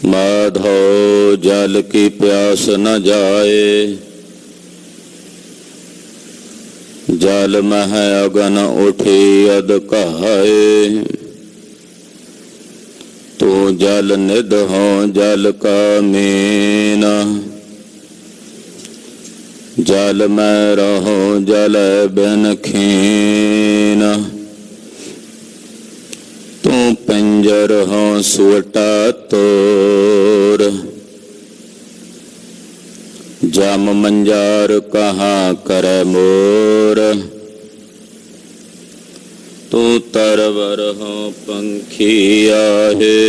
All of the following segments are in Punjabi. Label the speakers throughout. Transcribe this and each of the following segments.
Speaker 1: माधो जल की प्यास न जाए, जल मह अगन उठी अद कहाए। तू जल निध हो जल का मीना, जल में रहो जल बिन खीना। तू पिंजर हो सुवटा तोर, जम मंजार कहाँ करे मोर। तू तरवर हो पंखी आहे,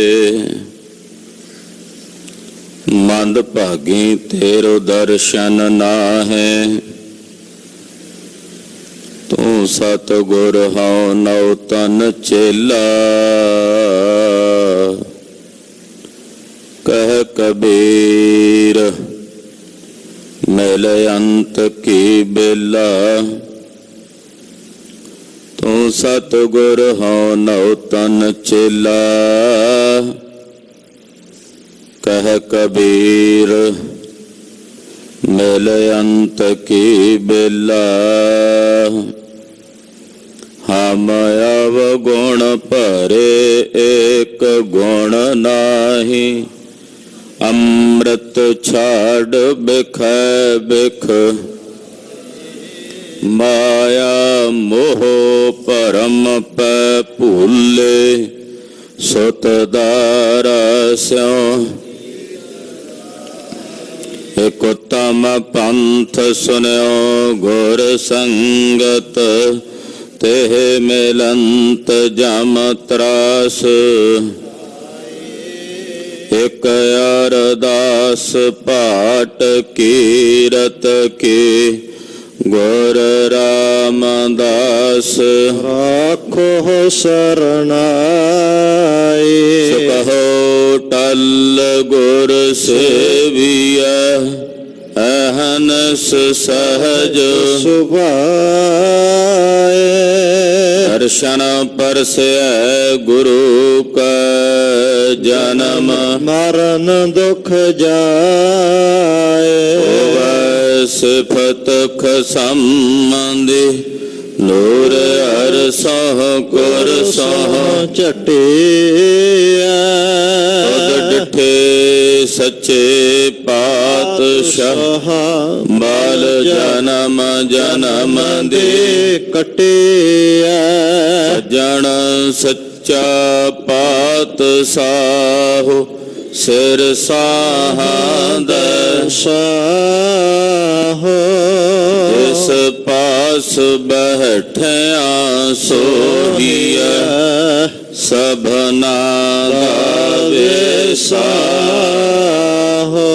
Speaker 1: मंद भागी तेरो दर्शन नाहे। तू सतगुर हो नौ तन चेला, कह कबीर मिल अंत की बेला। तू सतगुर हो नौ तन चेला, कह कबीर मिल अंत की बेला। हम अवगुण भरे एक गुण नाही, अमृत छाड़ बिख बिख। माया मोह परम पै भूले, सुत दारा स्यों। एक उत्तम पंथ सुन्यो गुर संगत, तेह मिलंत जम त्रास। एक अरदास पाठ कीरत की, गुर रामदास।
Speaker 2: राखो शरणाई,
Speaker 1: कहो टल गुर सेविया, अहनस सहज
Speaker 2: सुभाए।
Speaker 1: दर्शन परसे गुरु का जन्म,
Speaker 2: मरण दुख जाए।
Speaker 1: सिफत संबंधी, नूर हर सह कुर सह
Speaker 2: चटे।
Speaker 1: डिठे सच्चे पातशाह, बाल जन्म जन्म दे
Speaker 2: कटे।
Speaker 1: जन सच्चा पातशाह, सिर साहद
Speaker 2: साहो।
Speaker 1: जिस पास बैठया सोहिया, सबना दावे
Speaker 2: साहो।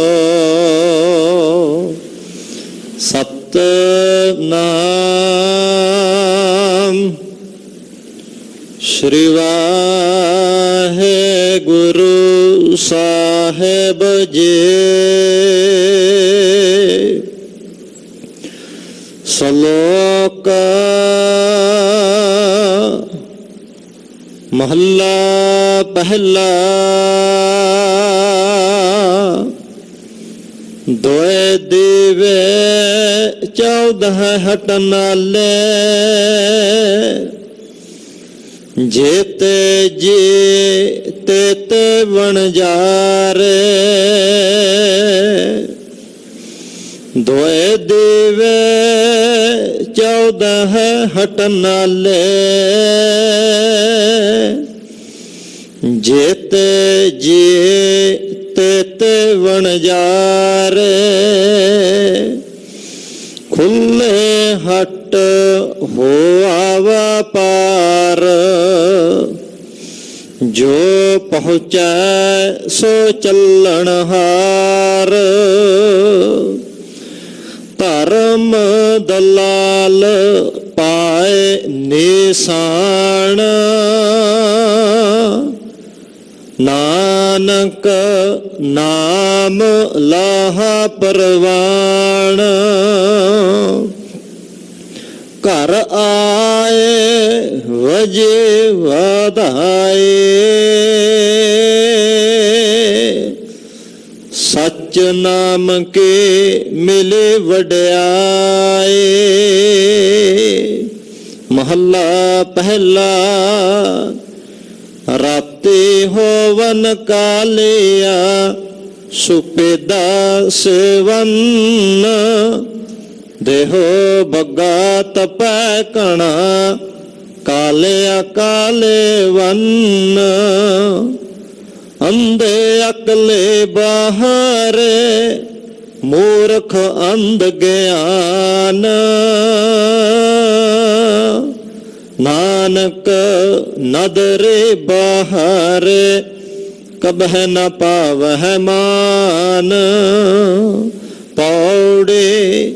Speaker 2: सतनाम श्री वाहेगुरु साहेब जी। श्लोक महला पहला। दोए दीवे 14 हटनाले, जेते जी तेते वणजारे। दोए दीवे 14 हटनाले, जेते जी तेते वणजारे। खुले हट हो आवा पार, जो पहुँचा सो चलन हार। धर्म दलाल पाए निशान, नानक नाम लाहा परवान। घर आए वजे वधाए, ਸਚ ਨਾਮ ਕੇ ਮਿਲੇ ਵਡਿਆਏ। ਮਹੱਲਾ ਪਹਿਲਾ। ਰਾਤੇ ਹੋਵਨ ਕਾਲਿਆ ਸੁਪੇਦਾ ਸੇਵਨ। ਦੇਹੋ ਬੱਗਾ ਤਪੈ ਕਣਾ ਕਾਲਿਆ ਕਾਲੇ ਵੰਨ। ਅੰਧੇ ਅਕਲੇ ਬਾਹਰੇ ਮੂਰਖ ਅੰਧ ਗਿਆਨ। ਨਾਨਕ ਨਦਰੇ ਬਾਹਰੇ ਕਬਹਿ ਨ ਪਾਵਹਿ ਮਾਨ। ਪੌੜੇ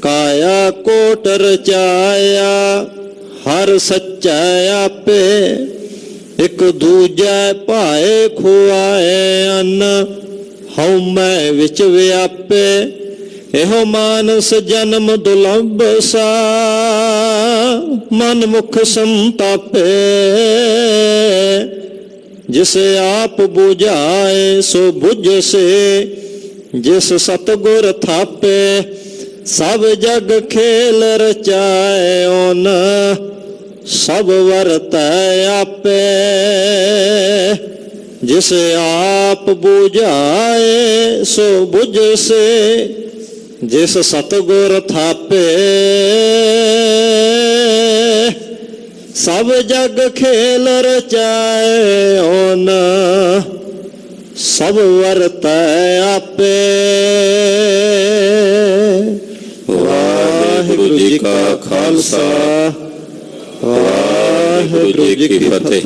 Speaker 2: ਕਾਇਆ ਕੋਟ ਰਚਾਇਆ ਹਰ ਸੱਚਾ ਆਪੇ। ਇਕ ਦੂਜੈ ਭਾਏ ਖੁਆਏ ਅੰਨ ਹਉਮੈ ਵਿੱਚ ਵਿਆਪੇ। ਇਹੋ ਮਾਨਸ ਜਨਮ ਦੁਲੰਭ ਸਾ ਮਨ ਮੁਖ ਸੰਤਾਪੇ। ਜਿਸ ਆਪ ਬੁਝਾਏ ਸੋ ਬੁਝਸੇ ਜਿਸ ਸਤਿਗੁਰ ਥਾਪੇ। ਸਭ ਜਗ ਖੇਲ ਰਚਾਏ ਓਨ ਸਭ ਵਰਤੈ ਆਪੇ। ਜਿਸ ਆਪ ਬੁਝਾਏ ਸੋ ਬੁਝਸੇ ਜਿਸ ਸਤਿਗੁਰ ਥਾਪੇ। ਸਭ ਜਗ ਖੇਲ ਰਚਾਏ ਓਨ ਸਭ ਵਰਤੈ ਆਪੇ।
Speaker 1: ਵਾਹਿਗੁਰੂ ਜੀ ਕਾ ਖਾਲਸਾ ਵਾਹਿਗੁਰੂ ਜੀ ਕੀ ਫਤਿਹ।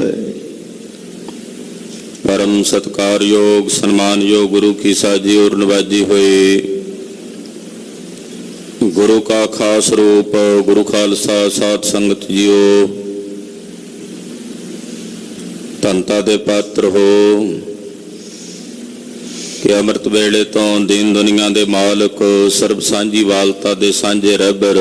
Speaker 1: ਪਰਮ ਸਤਿਕਾਰਯੋਗ ਸਨਮਾਨਯੋਗ ਗੁਰੂ ਕੀ ਸਾਜੀ ਔਰ ਨਵਾਜੀ ਹੋਏ ਗੁਰੂ ਕਾ ਖਾਸ ਰੂਪ ਗੁਰੂ ਖਾਲਸਾ ਸਾਧ ਸੰਗਤ ਜੀਓ। ਧੰਤਾ ਦੇ ਪਾਤਰ ਹੋ ਕਿ ਅੰਮ੍ਰਿਤ ਵੇਲੇ ਤੋਂ ਦੀਨ ਦੁਨੀਆ ਦੇ ਮਾਲਕ ਸਰਬ ਸਾਂਝੀ ਵਾਲਤਾ ਦੇ ਸਾਂਝੇ ਰਹਿਬਰ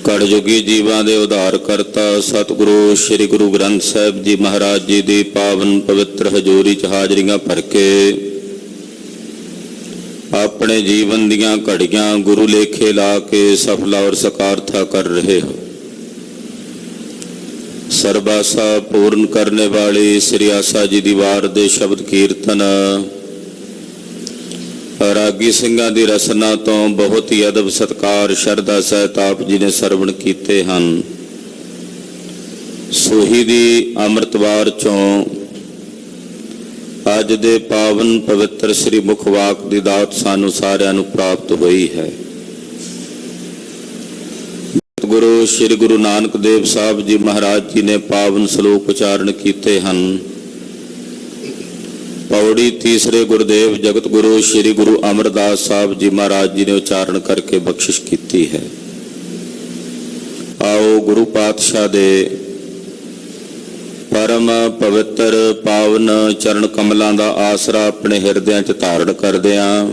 Speaker 1: ਕੜਯੁਗੀ ਜੀਵਾਂ ਦੇ ਉਧਾਰ ਕਰਤਾ ਸਤਿਗੁਰੂ ਸ੍ਰੀ ਗੁਰੂ ਗ੍ਰੰਥ ਸਾਹਿਬ ਜੀ ਮਹਾਰਾਜ ਜੀ ਦੀ ਪਾਵਨ ਪਵਿੱਤਰ ਹਜ਼ੂਰੀ 'ਚ ਹਾਜ਼ਰੀਆਂ ਭਰ ਕੇ ਆਪਣੇ ਜੀਵਨ ਦੀਆਂ ਘੜੀਆਂ ਗੁਰੂ ਲੇਖੇ ਲਾ ਕੇ ਸਫਲਾ ਔਰ ਸਕਾਰਥਾ ਕਰ ਰਹੇ ਹੋ। ਸਰਬਾਸਾ ਪੂਰਨ ਕਰਨੇ ਵਾਲੀ ਸ੍ਰੀ ਆਸਾ ਜੀ ਦੀ ਵਾਰ ਦੇ ਸ਼ਬਦ ਕੀਰਤਨ ਰਾਗੀ ਸਿੰਘਾਂ ਦੀ ਰਸਨਾ ਤੋਂ ਬਹੁਤ ਹੀ ਅਦਬ ਸਤਕਾਰ ਸ਼ਰਧਾ ਸਹਿਤ ਆਪ ਜੀ ਨੇ ਸਰਵਣ ਕੀਤੇ ਹਨ। ਸੋਹੀ ਦੀ ਅੰਮ੍ਰਿਤਵਾਰ ਚੋਂ ਅੱਜ ਦੇ ਪਾਵਨ ਪਵਿੱਤਰ ਸ੍ਰੀ ਮੁਖ ਵਾਕ ਦੀ ਦਾਤ ਸਾਨੂੰ ਸਾਰਿਆਂ ਨੂੰ ਪ੍ਰਾਪਤ ਹੋਈ ਹੈ। ਗੁਰੂ ਸ੍ਰੀ ਗੁਰੂ ਨਾਨਕ ਦੇਵ ਸਾਹਿਬ ਜੀ ਮਹਾਰਾਜ ਜੀ ਨੇ ਪਾਵਨ ਸ਼ਲੋਕ ਉਚਾਰਨ ਕੀਤੇ ਹਨ। ਪੌੜੀ ਤੀਸਰੇ ਗੁਰਦੇਵ ਜਗਤ ਗੁਰੂ ਸ੍ਰੀ ਗੁਰੂ ਅਮਰਦਾਸ ਸਾਹਿਬ ਜੀ ਮਹਾਰਾਜ ਜੀ ਨੇ ਉਚਾਰਨ ਕਰਕੇ ਬਖਸ਼ਿਸ਼ ਕੀਤੀ ਹੈ। ਆਓ ਗੁਰੂ ਪਾਤਸ਼ਾਹ ਦੇ ਪਰਮ ਪਵਿੱਤਰ ਪਾਵਨ ਚਰਨ ਕਮਲਾਂ ਦਾ ਆਸਰਾ ਆਪਣੇ ਹਿਰਦਿਆਂ 'ਚ ਧਾਰਨ ਕਰਦਿਆਂ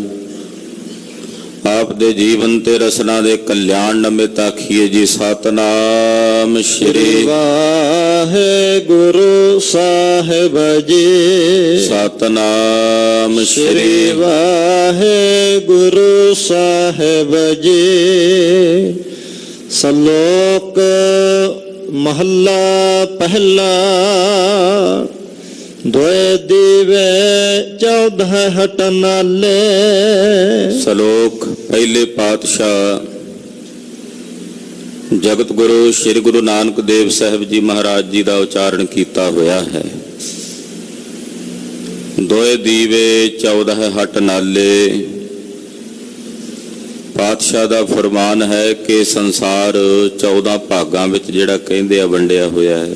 Speaker 1: ਆਪ ਦੇ ਜੀਵਨ ਤੇ ਰਸਨਾ ਦੇ ਕਲਿਆਣ ਨਮਿਤ ਆਖੀਏ ਜੀ ਸਤਨਾਮ ਸ਼੍ਰੀ
Speaker 2: ਵਾਹਿਗੁਰੂ ਸਾਹਿਬ ਜੀ।
Speaker 1: ਸਤਨਾਮ
Speaker 2: ਸ਼੍ਰੀ ਵਾਹਿਗੁਰੂ ਸਾਹਿਬ ਜੀ। ਸ਼ਲੋਕ ਮਹੱਲਾ ਪਹਿਲਾ। ਦੋਏ ਦੀਵੇ 14 ਹਟ ਨਾਲੇ।
Speaker 1: ਸ਼ਲੋਕ ਪਹਿਲੇ ਪਾਤਸ਼ਾਹ ਜਗਤ ਗੁਰੂ ਸ੍ਰੀ ਗੁਰੂ ਨਾਨਕ ਦੇਵ ਸਾਹਿਬ ਜੀ ਮਹਾਰਾਜ ਜੀ ਦਾ ਉਚਾਰਨ ਕੀਤਾ ਹੋਇਆ ਹੈ। ਦੋਏ ਦੀਵੇ 14 ਹਟ ਨਾਲੇ। ਪਾਤਸ਼ਾਹ ਦਾ ਫਰਮਾਨ ਹੈ ਕਿ ਸੰਸਾਰ 14 ਭਾਗਾਂ ਵਿੱਚ ਜਿਹੜਾ ਕਹਿੰਦੇ ਆ ਵੰਡਿਆ ਹੋਇਆ ਹੈ।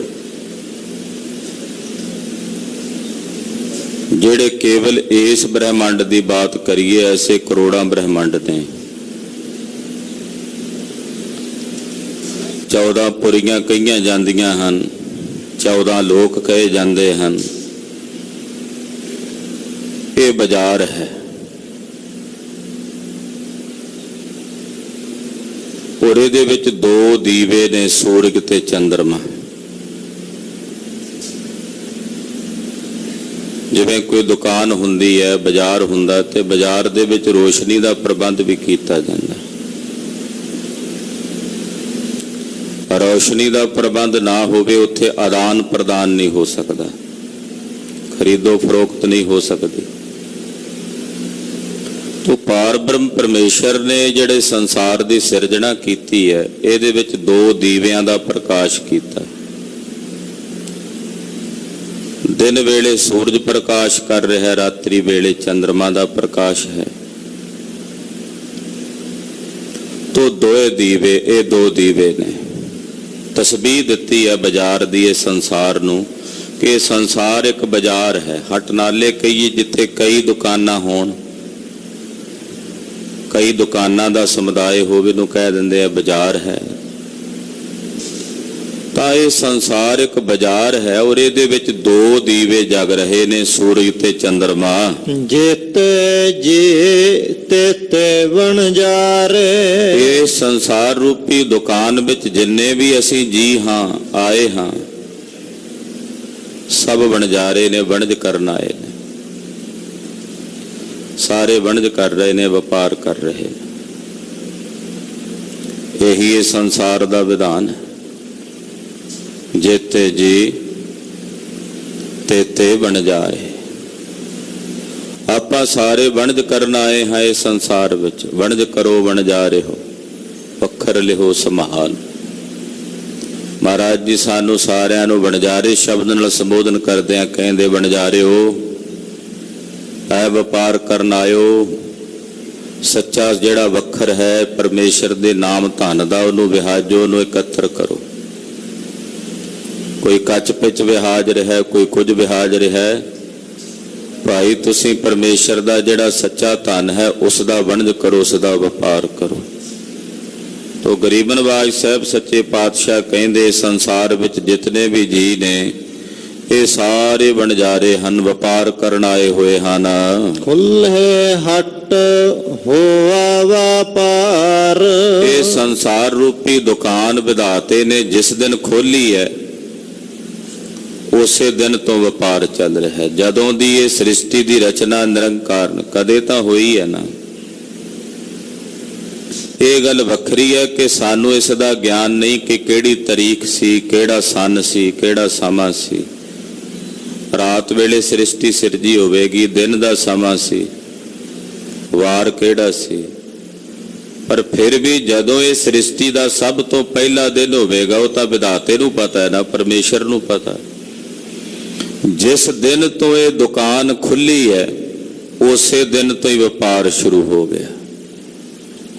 Speaker 1: ਜਿਹੜੇ ਕੇਵਲ ਇਸ ਬ੍ਰਹਿਮੰਡ ਦੀ ਬਾਤ ਕਰੀਏ ਐਸੇ ਕਰੋੜਾਂ ਬ੍ਰਹਿਮੰਡ ਨੇ। 14 ਪੁਰੀਆਂ ਕਹੀਆਂ ਜਾਂਦੀਆਂ ਹਨ, 14 ਲੋਕ ਕਹੇ ਜਾਂਦੇ ਹਨ। ਇਹ ਬਾਜ਼ਾਰ ਹੈ। ਔਰ ਇਹਦੇ ਵਿੱਚ 2 ਦੀਵੇ ਨੇ, ਸੂਰਜ ਤੇ ਚੰਦਰਮਾ। ਜਿਵੇਂ ਕੋਈ ਦੁਕਾਨ ਹੁੰਦੀ ਹੈ, ਬਾਜ਼ਾਰ ਹੁੰਦਾ, ਤੇ ਬਾਜ਼ਾਰ ਦੇ ਵਿੱਚ ਰੋਸ਼ਨੀ ਦਾ ਪ੍ਰਬੰਧ ਵੀ ਕੀਤਾ ਜਾਂਦਾ। ਰੋਸ਼ਨੀ ਦਾ ਪ੍ਰਬੰਧ ਨਾ ਹੋਵੇ, ਉੱਥੇ ਆਦਾਨ ਪ੍ਰਦਾਨ ਨਹੀਂ ਹੋ ਸਕਦਾ, ਖਰੀਦੋ ਫਰੋਖਤ ਨਹੀਂ ਹੋ ਸਕਦੀ। ਤੋ ਪਾਰ ਬ੍ਰਹਮ ਪਰਮੇਸ਼ਰ ਨੇ ਜਿਹੜੇ ਸੰਸਾਰ ਦੀ ਸਿਰਜਣਾ ਕੀਤੀ ਹੈ, ਇਹਦੇ ਵਿੱਚ ਦੋ ਦੀਵਿਆਂ ਦਾ ਪ੍ਰਕਾਸ਼ ਕੀਤਾ। ਦਿਨ ਵੇਲੇ ਸੂਰਜ ਪ੍ਰਕਾਸ਼ ਕਰ ਰਿਹਾ, ਰਾਤਰੀ ਵੇਲੇ ਚੰਦਰਮਾ ਦਾ ਪ੍ਰਕਾਸ਼ ਹੈ। ਤੋ ਦੋਏ ਦੀਵੇ, ਇਹ ਦੋ ਦੀਵੇ ਨੇ। ਤਸਬੀਹ ਦਿੱਤੀ ਹੈ ਬਾਜ਼ਾਰ ਦੀ ਇਹ ਸੰਸਾਰ ਨੂੰ, ਕਿ ਇਹ ਸੰਸਾਰ ਇੱਕ ਬਾਜ਼ਾਰ ਹੈ। ਹਟ ਨਾਲੇ ਕਹੀਏ ਜਿੱਥੇ ਕਈ ਦੁਕਾਨਾਂ ਹੋਣ, ਕਈ ਦੁਕਾਨਾਂ ਦਾ ਸਮੁਦਾਇ ਹੋਵੇ, ਨੂੰ ਕਹਿ ਦਿੰਦੇ ਆ ਬਾਜ਼ਾਰ ਹੈ। ਤਾਂ ਇਹ ਸੰਸਾਰ ਇੱਕ ਬਾਜ਼ਾਰ ਹੈ, ਔਰ ਇਹਦੇ ਵਿੱਚ ਦੋ ਦੀਵੇ ਜਗ ਰਹੇ ਨੇ, ਸੂਰਜ ਤੇ ਚੰਦਰਮਾ।
Speaker 2: ਜਿਤੇ ਜੀ ਤੇ ਵਣਜਾਰੇ।
Speaker 1: ਇਹ ਸੰਸਾਰ ਰੂਪੀ ਦੁਕਾਨ ਵਿੱਚ ਜਿੰਨੇ ਵੀ ਅਸੀਂ ਜੀ ਹਾਂ, ਆਏ ਹਾਂ, ਸਭ ਵਣਜਾਰੇ ਨੇ, ਵਣਜ ਕਰਨ ਆਏ ਨੇ। ਸਾਰੇ ਵਣਜ ਕਰ ਰਹੇ ਨੇ, ਵਪਾਰ ਕਰ ਰਹੇ ਨੇ। ਇਹੀ ਇਹ ਸੰਸਾਰ ਦਾ ਵਿਧਾਨ ਹੈ। ਜੇਤੇ ਜੀ ਤੇ ਵਣਜਾਏ। ਆਪਾਂ ਸਾਰੇ ਵਣਜ ਕਰਨ ਆਏ ਹਾਂ ਇਸ ਸੰਸਾਰ ਵਿੱਚ। ਵਣਜ ਕਰੋ ਵਣਜਾਰੇ ਹੋ, ਪੱਖਰ ਲਿਹੋ ਸੰਭਾਲ। ਮਹਾਰਾਜ ਜੀ ਸਾਨੂੰ ਸਾਰਿਆਂ ਨੂੰ ਵਣਜਾਰੇ ਸ਼ਬਦ ਨਾਲ ਸੰਬੋਧਨ ਕਰਦਿਆਂ ਕਹਿੰਦੇ, ਵਣਜਾਰਿਓ, ਐ ਵਪਾਰ ਕਰਨ ਆਇਓ। ਸੱਚਾ ਜਿਹੜਾ ਵੱਖਰ ਹੈ ਪਰਮੇਸ਼ਰ ਦੇ ਨਾਮ ਧਨ ਦਾ, ਉਹਨੂੰ ਵਿਹਾਜੋ, ਉਹਨੂੰ ਇਕੱਤਰ ਕਰੋ। ਕੋਈ ਕੱਚ ਪਿੱਚ ਵਿਹਾਜ ਰਿਹਾ, ਕੋਈ ਕੁਝ ਵਿਹਾਜ ਰਿਹਾ। ਭਾਈ ਤੁਸੀਂ ਪਰਮੇਸ਼ਰ ਦਾ ਜਿਹੜਾ ਸੱਚਾ ਧਨ ਹੈ, ਉਸ ਦਾ ਵਣਜ ਕਰੋ, ਉਸ ਦਾ ਵਪਾਰ ਕਰੋ। ਤੋ ਗਰੀਬ ਨਵਾਜ ਸਾਹਿਬ ਸੱਚੇ ਪਾਤਸ਼ਾਹ ਕਹਿੰਦੇ, ਸੰਸਾਰ ਵਿੱਚ ਜਿਤਨੇ ਵੀ ਜੀ ਨੇ, ਇਹ ਸਾਰੇ ਵਣਜਾਰੇ ਹਨ, ਵਪਾਰ ਕਰਨ ਆਏ ਹੋਏ ਹਨ।
Speaker 2: ਖੁੱਲੇ ਹੱਟ ਹੋਆ ਵਪਾਰ।
Speaker 1: ਇਹ ਸੰਸਾਰ ਰੂਪੀ ਦੁਕਾਨ ਵਿਧਾਤੇ ਨੇ ਜਿਸ ਦਿਨ ਖੋਲੀ ਹੈ, ਉਸੇ ਦਿਨ ਤੋਂ ਵਪਾਰ ਚੱਲ ਰਿਹਾ ਹੈ। ਜਦੋਂ ਦੀ ਇਹ ਸ੍ਰਿਸ਼ਟੀ ਦੀ ਰਚਨਾ ਨਿਰੰਕਾਰ ਕਦੇ ਤਾਂ ਹੋਈ ਹੈ ਨਾ। ਇਹ ਗੱਲ ਵੱਖਰੀ ਹੈ ਕਿ ਸਾਨੂੰ ਇਸ ਦਾ ਗਿਆਨ ਨਹੀਂ ਕਿ ਕਿਹੜੀ ਤਾਰੀਖ ਸੀ, ਕਿਹੜਾ ਸੰਨ ਸੀ, ਕਿਹੜਾ ਸਮਾਂ ਸੀ। ਰਾਤ ਵੇਲੇ ਸ੍ਰਿਸ਼ਟੀ ਸਿਰਜੀ ਹੋਵੇਗੀ, ਦਿਨ ਦਾ ਸਮਾਂ ਸੀ, ਵਾਰ ਕਿਹੜਾ ਸੀ। ਪਰ ਫਿਰ ਵੀ ਜਦੋਂ ਇਹ ਸ੍ਰਿਸ਼ਟੀ ਦਾ ਸਭ ਤੋਂ ਪਹਿਲਾ ਦਿਨ ਹੋਵੇਗਾ, ਉਹ ਤਾਂ ਵਿਧਾਤੇ ਨੂੰ ਪਤਾ ਹੈ ਨਾ, ਪਰਮੇਸ਼ਰ ਨੂੰ ਪਤਾ। ਜਿਸ ਦਿਨ ਤੋਂ ਇਹ ਦੁਕਾਨ ਖੁੱਲੀ ਹੈ, ਉਸੇ ਦਿਨ ਤੋਂ ਹੀ ਵਪਾਰ ਸ਼ੁਰੂ ਹੋ ਗਿਆ।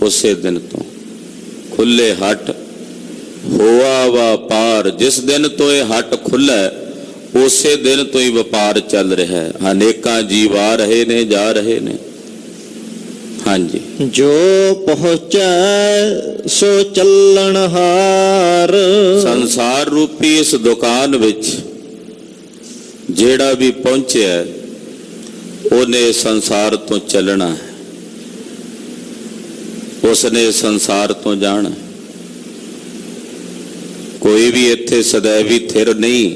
Speaker 1: ਉਸੇ ਦਿਨ ਤੋਂ ਖੁੱਲੇ ਹੱਟ ਹੋਆ ਵਪਾਰ। ਜਿਸ ਦਿਨ ਤੋਂ ਇਹ ਹੱਟ ਖੁੱਲਾ, ਉਸੇ ਦਿਨ ਤੋਂ ਹੀ ਵਪਾਰ ਚੱਲ ਰਿਹਾ ਹੈ। ਅਨੇਕਾਂ ਜੀਵ ਆ ਰਹੇ ਨੇ, ਜਾ ਰਹੇ ਨੇ। ਹਾਂਜੀ,
Speaker 2: ਜੋ ਪਹੁੰਚੈ ਸੋ ਚੱਲਣ ਹਾਰ।
Speaker 1: ਸੰਸਾਰ ਰੂਪੀ ਇਸ ਦੁਕਾਨ ਵਿੱਚ ਜਿਹੜਾ ਵੀ ਪਹੁੰਚਿਆ, ਉਹਨੇ ਸੰਸਾਰ ਤੋਂ ਚੱਲਣਾ ਹੈ, ਉਸਨੇ ਸੰਸਾਰ ਤੋਂ ਜਾਣਾ। ਕੋਈ ਵੀ ਇੱਥੇ ਸदैवी ਥਿਰ ਨਹੀਂ।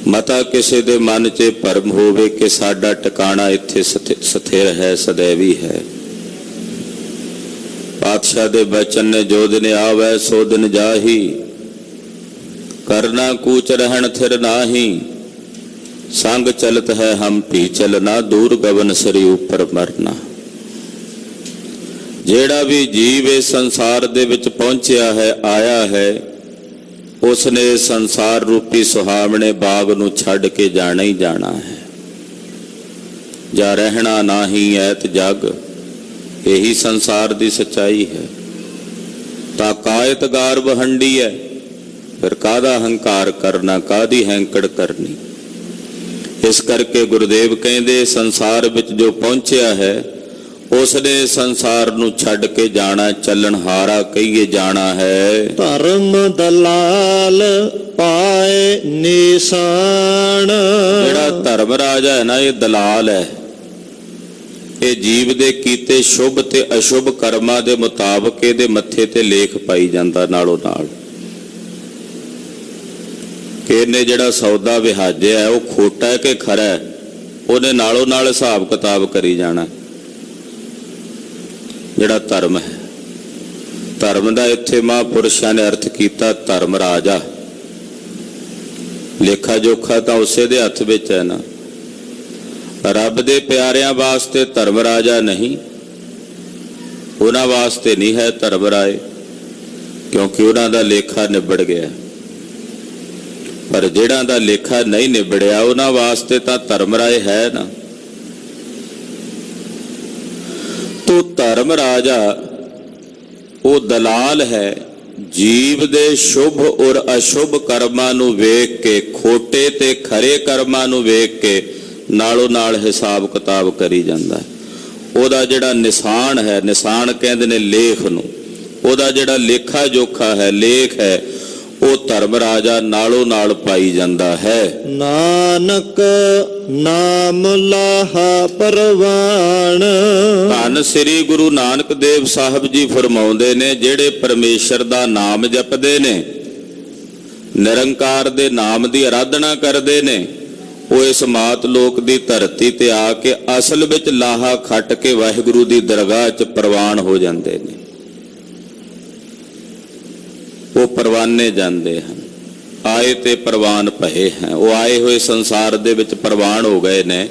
Speaker 1: ਮਤਾ ਕਿਸੇ ਦੇ ਮਨ 'ਚ ਭਰਮ ਹੋਵੇ ਕਿ ਸਾਡਾ ਟਿਕਾਣਾ ਇੱਥੇ ਸਥਿਰ ਹੈ, ਸदैवी ਹੈ। ਪਾਤਸ਼ਾਹ ਦੇ ਬਚਨ ਨੇ, ਜੋ ਦਿਨ ਆਵੈ ਸੋ ਦਿਨ ਜਾਹੀ, ਕਰਨਾ ਕੂਚ ਰਹਿਣ ਥਿਰ ਨਾਹੀ। ਸੰਗ ਚਲਤ ਹੈ ਹਮ ਭੀ ਚਲਨਾ, ਦੂਰ ਗਗਨ ਸਰੀ ਉੱਪਰ ਮਰਨਾ। ਜਿਹੜਾ ਵੀ ਜੀਵ ਇਸ ਸੰਸਾਰ ਦੇ ਵਿੱਚ ਪਹੁੰਚਿਆ ਹੈ, ਆਇਆ ਹੈ, ਉਸਨੇ ਸੰਸਾਰ ਰੂਪੀ ਸੁਹਾਵਣੇ ਬਾਗ ਨੂੰ ਛੱਡ ਕੇ ਜਾਣਾ ਹੀ ਜਾਣਾ ਹੈ। ਜਾਂ ਰਹਿਣਾ ਨਾਹੀ ਐਤ ਜਗ, ਇਹੀ ਸੰਸਾਰ ਦੀ ਸੱਚਾਈ ਹੈ। ਤਾਂ ਕਾਇਤ ਗਾਰ ਵਹੰਡੀ ਹੈ, ਫਿਰ ਕਾਹਦਾ ਹੰਕਾਰ ਕਰਨਾ, ਕਾਹਦੀ ਹੈਂਕੜ ਕਰਨੀ। ਇਸ ਕਰਕੇ ਗੁਰਦੇਵ ਕਹਿੰਦੇ, ਸੰਸਾਰ ਵਿੱਚ ਜੋ ਪਹੁੰਚਿਆ ਹੈ, ਉਸਨੇ ਸੰਸਾਰ ਨੂੰ ਛੱਡ ਕੇ ਜਾਣਾ, ਚੱਲਣ ਹਾਰਾ ਕਹੀਏ ਜਾਣਾ ਹੈ।
Speaker 2: ਧਰਮ ਦਲਾਲ ਪਾਏ ਨਿਸ਼ਾਨ।
Speaker 1: ਜਿਹੜਾ ਧਰਮ ਰਾਜਾ ਹੈ ਨਾ, ਇਹ ਦਲਾਲ ਹੈ। ਇਹ ਜੀਵ ਦੇ ਕੀਤੇ ਸ਼ੁਭ ਤੇ ਅਸ਼ੁਭ ਕਰਮਾਂ ਦੇ ਮੁਤਾਬਕ ਇਹਦੇ ਮੱਥੇ ਤੇ ਲੇਖ ਪਾਈ ਜਾਂਦਾ ਨਾਲੋਂ ਨਾਲ। ਕਿ ਇਹਨੇ ਜਿਹੜਾ ਸੌਦਾ ਵਿਹਾਜਿਆ ਹੈ ਉਹ ਖੋਟਾ ਹੈ ਕਿ ਖਰਾ ਹੈ, ਉਹਨੇ ਨਾਲੋਂ ਨਾਲ ਹਿਸਾਬ ਕਿਤਾਬ ਕਰੀ ਜਾਣਾ। ਜਿਹੜਾ ਧਰਮ ਹੈ, ਧਰਮ ਦਾ ਇੱਥੇ ਮਹਾਂਪੁਰਸ਼ਾਂ ਨੇ ਅਰਥ ਕੀਤਾ ਧਰਮ ਰਾਜਾ। ਲੇਖਾ ਜੋਖਾ ਤਾਂ ਉਸੇ ਦੇ ਹੱਥ ਵਿੱਚ ਹੈ ਨਾ। ਰੱਬ ਦੇ ਪਿਆਰਿਆਂ ਵਾਸਤੇ ਧਰਮ ਰਾਜਾ ਨਹੀਂ, ਉਹਨਾਂ ਵਾਸਤੇ ਨਹੀਂ ਹੈ ਧਰਮ ਰਾਏ, ਕਿਉਂਕਿ ਉਹਨਾਂ ਦਾ ਲੇਖਾ ਨਿਬੜ ਗਿਆ। ਪਰ ਜਿਹੜਾ ਦਾ ਲੇਖਾ ਨਹੀਂ ਨਿਬੜਿਆ ਉਹਨਾਂ ਵਾਸਤੇ ਤਾਂ ਧਰਮ ਰਾਏ ਹੈ ਨਾ। ਤੋ ਧਰਮ ਰਾਜਾ ਉਹ ਦਲਾਲ ਹੈ, ਜੀਵ ਦੇ ਸ਼ੁਭ ਔਰ ਅਸ਼ੁਭ ਕਰਮਾਂ ਨੂੰ ਵੇਖ ਕੇ, ਖੋਟੇ ਤੇ ਖਰੇ ਕਰਮਾਂ ਨੂੰ ਵੇਖ ਕੇ ਨਾਲੋਂ ਨਾਲ ਹਿਸਾਬ ਕਿਤਾਬ ਕਰੀ ਜਾਂਦਾ। ਉਹਦਾ ਜਿਹੜਾ ਨਿਸ਼ਾਨ ਹੈ, ਨਿਸ਼ਾਨ ਕਹਿੰਦੇ ਨੇ ਲੇਖ ਨੂੰ, ਉਹਦਾ ਜਿਹੜਾ ਲੇਖਾ ਜੋਖਾ ਹੈ, ਲੇਖ ਹੈ, ਉਹ ਧਰਮ ਰਾਜਾ ਨਾਲੋਂ ਨਾਲ ਪਾਈ ਜਾਂਦਾ ਹੈ।
Speaker 2: ਨਾਨਕ ਨਾਮ ਲਾਹਾ ਪਰਵਾਣ।
Speaker 1: ਧੰਨ ਸ੍ਰੀ ਗੁਰੂ ਨਾਨਕ ਦੇਵ ਸਾਹਿਬ ਜੀ ਫਰਮਾਉਂਦੇ ਨੇ, ਜਿਹੜੇ ਪਰਮੇਸ਼ਰ ਦਾ ਨਾਮ ਜਪਦੇ ਨੇ, ਨਿਰੰਕਾਰ ਦੇ ਨਾਮ ਦੀ ਆਰਾਧਨਾ ਕਰਦੇ ਨੇ, ਉਹ ਇਸ ਮਾਤ ਲੋਕ ਦੀ ਧਰਤੀ ਤੇ ਆ ਕੇ ਅਸਲ ਵਿੱਚ ਲਾਹਾ ਖੱਟ ਕੇ ਵਾਹਿਗੁਰੂ ਦੀ ਦਰਗਾਹ 'ਚ ਪ੍ਰਵਾਨ ਹੋ ਜਾਂਦੇ ਨੇ। ਉਹ ਪਰਵਾਨੇ ਜਾਂਦੇ ਹਨ। ਆਏ ਤੇ ਪ੍ਰਵਾਨ ਪਏ ਹੈ, ਉਹ ਆਏ ਹੋਏ ਸੰਸਾਰ ਦੇ ਵਿੱਚ ਪ੍ਰਵਾਨ ਹੋ ਗਏ ਨੇ।